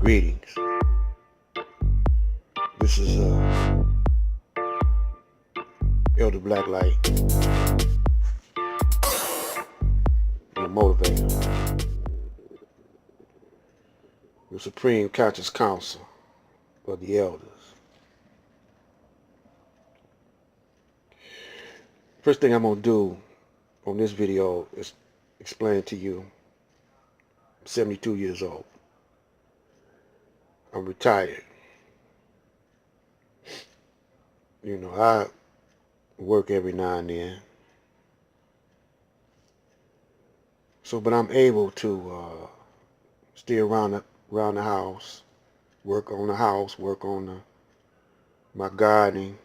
Greetings. This is Elder Blacklight, your motivator, your Supreme Conscious Council of the Elders. First thing I'm going to do on this video is explain to you I'm 72 years old. I'm retired. You know, I work every now and then. But I'm able to stay around the house, work on the house, work on my gardening,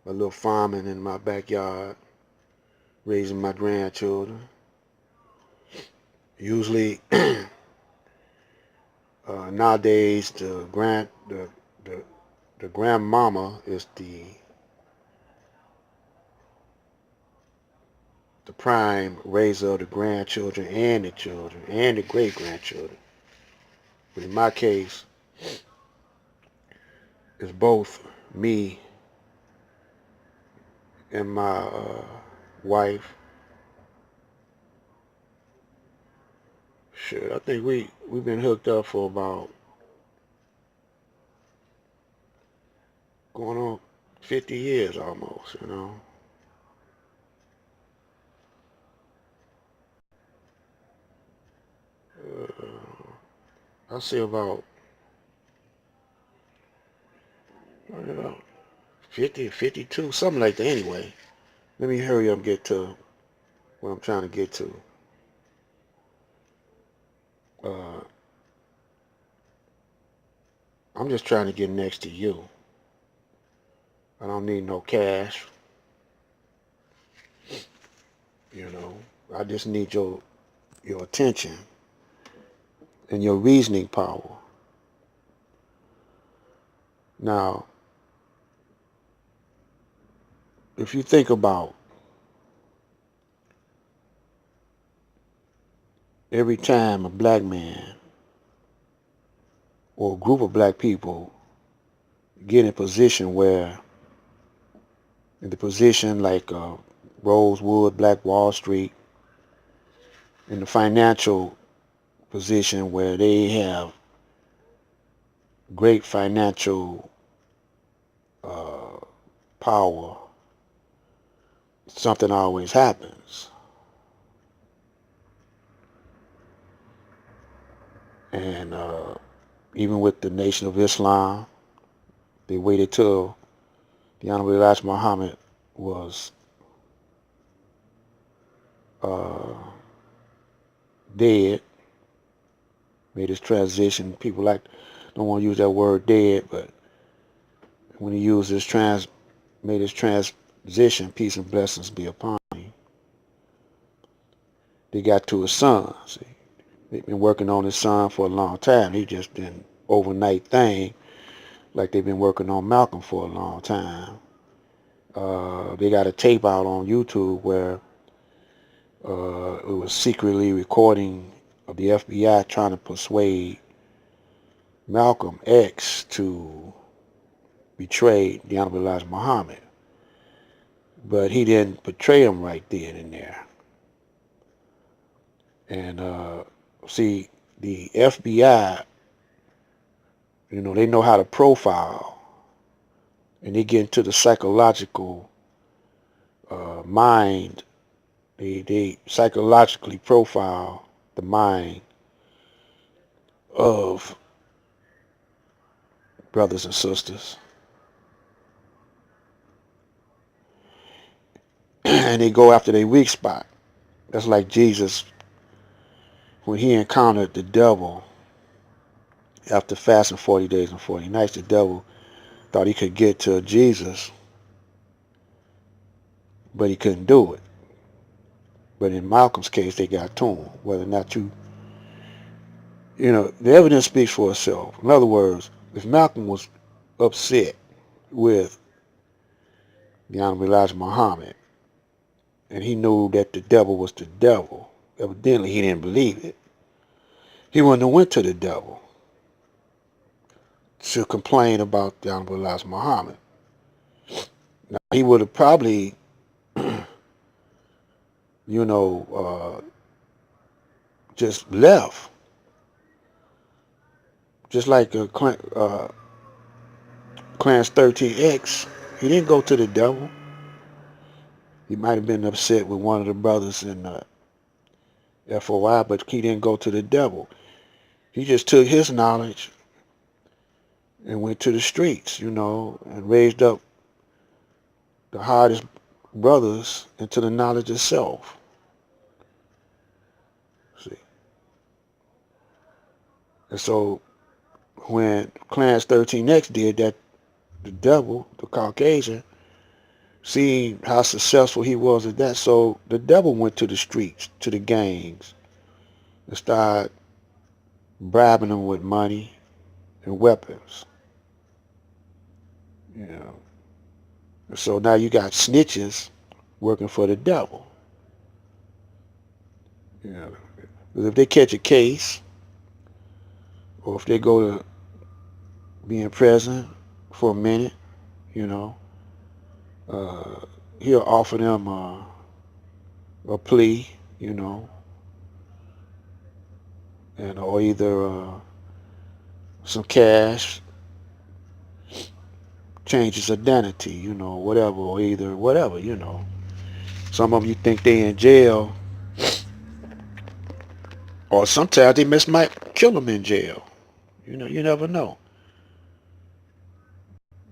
my little farming in my backyard, raising my grandchildren. Usually, nowadays, the grandmama is the prime raiser of the grandchildren and the children and the great grandchildren. But in my case, it's both me and my wife. Shit, I think we've been hooked up for about going on 50 years almost, you know. I'll say about 50, 52, something like that. Anyway, let me hurry up and get to what I'm trying to get to. I'm just trying to get next to you. I don't need no cash. You know, I just need your attention and your reasoning power. Now, if you think about every time a black man or a group of black people get in a position where, in the position like Rosewood, Black Wall Street, in the financial position where they have great financial power, something always happens. And even with the Nation of Islam, they waited till the Honorable Elijah Muhammad was dead, made his transition. People don't want to use that word dead, but when he used made his transition, peace and blessings be upon him. They got to his son. See, they've been working on his son for a long time. He just been overnight thing, like they've been working on Malcolm for a long time. They got a tape out on YouTube where it was secretly recording of the FBI trying to persuade Malcolm X to betray the Honorable Elijah Muhammad. But he didn't portray him right then and there. And see, the FBI, you know, they know how to profile, and they get into the psychological mind. They psychologically profile the mind of brothers and sisters. And they go after their weak spot. That's like Jesus when he encountered the devil after fasting 40 days and 40 nights. The devil thought he could get to Jesus, but he couldn't do it. But in Malcolm's case, they got to him. Whether or not you know, the evidence speaks for itself. In other words, if Malcolm was upset with the Honorable Elijah Muhammad, and he knew that the devil was the devil, evidently he didn't believe it, he wouldn't have went to the devil. to complain about the Honorable Elijah Muhammad. Now, he would have probably, you know, just left. Just like Clarence 13X, he didn't go to the devil. He might have been upset with one of the brothers in FOI, but he didn't go to the devil. He just took his knowledge and went to the streets, you know, and raised up the hardest brothers into the knowledge itself. See, and so when Clarence 13X did that, the devil, the Caucasian, seeing how successful he was at that, so the devil went to the streets, to the gangs, and started bribing them with money and weapons. You know, so now you got snitches working for the devil. You know, because if they catch a case, or if they go to be in prison for a minute, you know, uh, he'll offer them a plea, you know, and or either some cash, change his identity, you know, whatever, or either whatever, you know. Some of them you think they in jail, or sometimes they might kill them in jail. You know, you never know.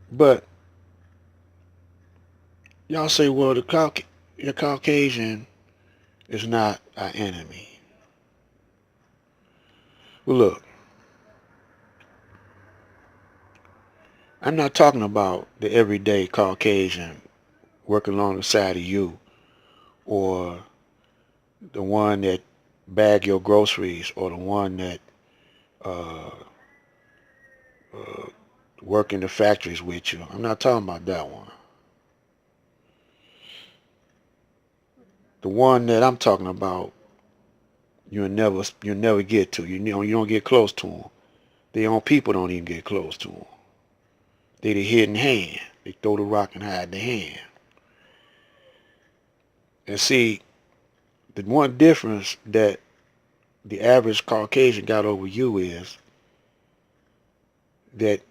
But y'all say, well, the Caucasian is not our enemy. Well, look, I'm not talking about the everyday Caucasian working alongside of you, or the one that bag your groceries, or the one that uh, uh, work in the factories with you. I'm not talking about that one. The one that I'm talking about, you'll never get to. You don't get close to them. Their own people don't even get close to them. They the hidden hand. They throw the rock and hide the hand. And see, the one difference that the average Caucasian got over you is that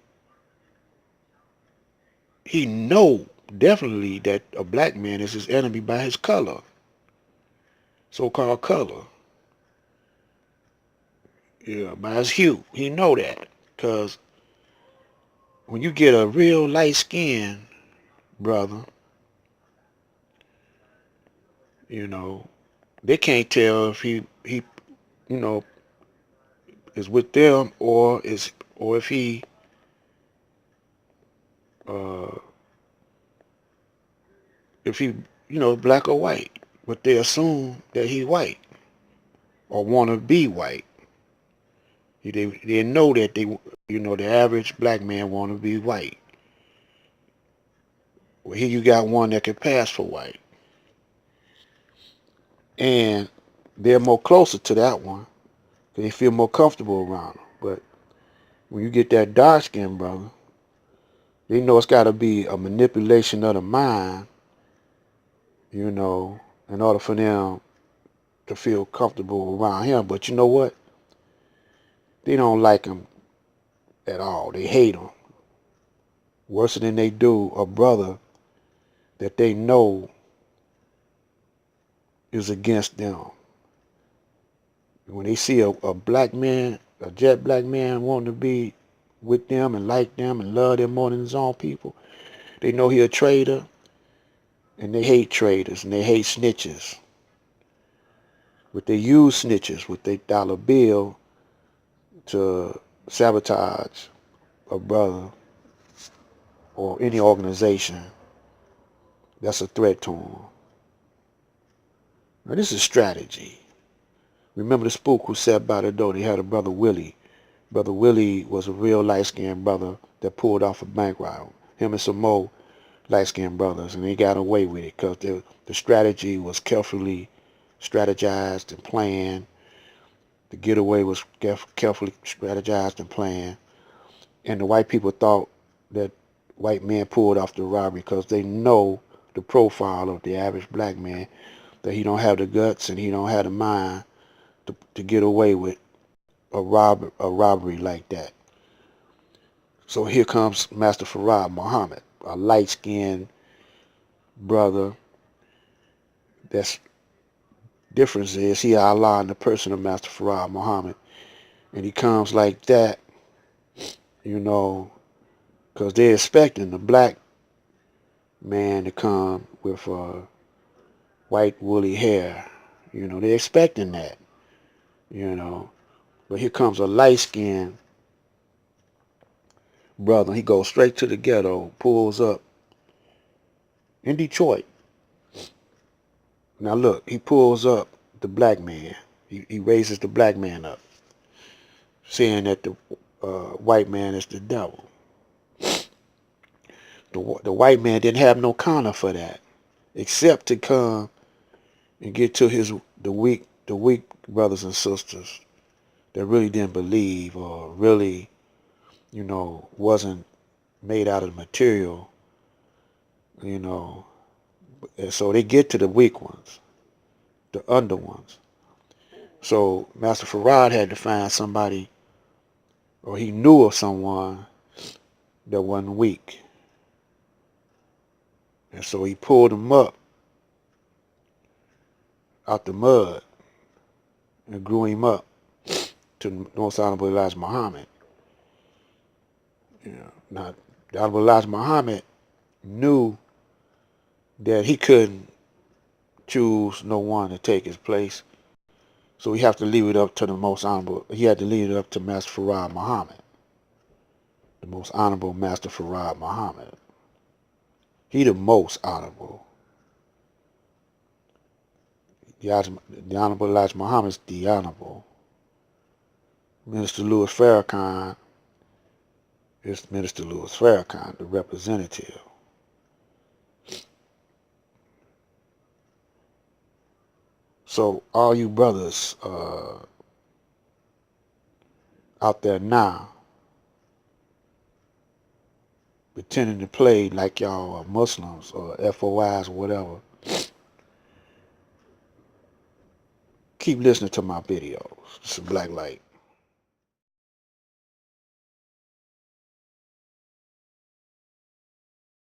he know definitely that a black man is his enemy by his color, so-called color. Yeah, by his hue. He know that. Because when you get a real light skin brother, you know, they can't tell if he you know is with them, or if he uh if he black or white, but they assume that he white or want to be white. They know that the average black man want to be white. Well, here you got one that can pass for white, and they're more closer to that one. They feel more comfortable around them. But when you get that dark skin brother, they know it's got to be a manipulation of the mind, in order for them to feel comfortable around him. But you know what? They don't like him at all. They hate him worse than they do a brother that they know is against them. When they see a black man, a jet black man wanting to be with them and like them and love them more than his own people, they know he a traitor, and they hate traitors and they hate snitches. But they use snitches with their dollar bill to sabotage a brother or any organization that's a threat to them. Now this is strategy. Remember the spook who sat by the door? They had a brother Willie. Brother Willie was a real light-skinned brother that pulled off a bank robbery. Him and some more light-skinned brothers, and they got away with it because the strategy was carefully strategized and planned. The getaway was carefully strategized and planned. And the white people thought that white men pulled off the robbery because they know the profile of the average black man, that he don't have the guts and he don't have the mind to get away with a robbery like that. So here comes Master Farad Muhammad, a light-skinned brother. That's difference is he Allah in the person of Master Farad Muhammad, and he comes like that, you know, because they're expecting the black man to come with white woolly hair. You know, they're expecting that, you know. But here comes a light-skinned brother. He goes straight to the ghetto, pulls up in Detroit. Now look, he pulls up the black man. He raises the black man up, saying that the white man is the devil. The white man didn't have no counter for that, except to come and get to the weak brothers and sisters that really didn't believe or really, you know, wasn't made out of material, you know. And so they get to the weak ones, the under ones. So Master Farad had to find somebody, or he knew of someone that wasn't weak. And so he pulled him up out the mud and grew him up to Most Honorable Elijah Muhammad. You know, now, the Honorable Elijah Muhammad knew that he couldn't choose no one to take his place. So he had to leave it up to the Most Honorable. He had to leave it up to Master Farad Muhammad, the Most Honorable Master Farad Muhammad. He the most honorable. The Honorable Elijah Muhammad is the honorable. Minister Louis Farrakhan is Minister Louis Farrakhan, the representative. So all you brothers out there now pretending to play like y'all are Muslims or FOIs or whatever, keep listening to my videos. It's a Black Light.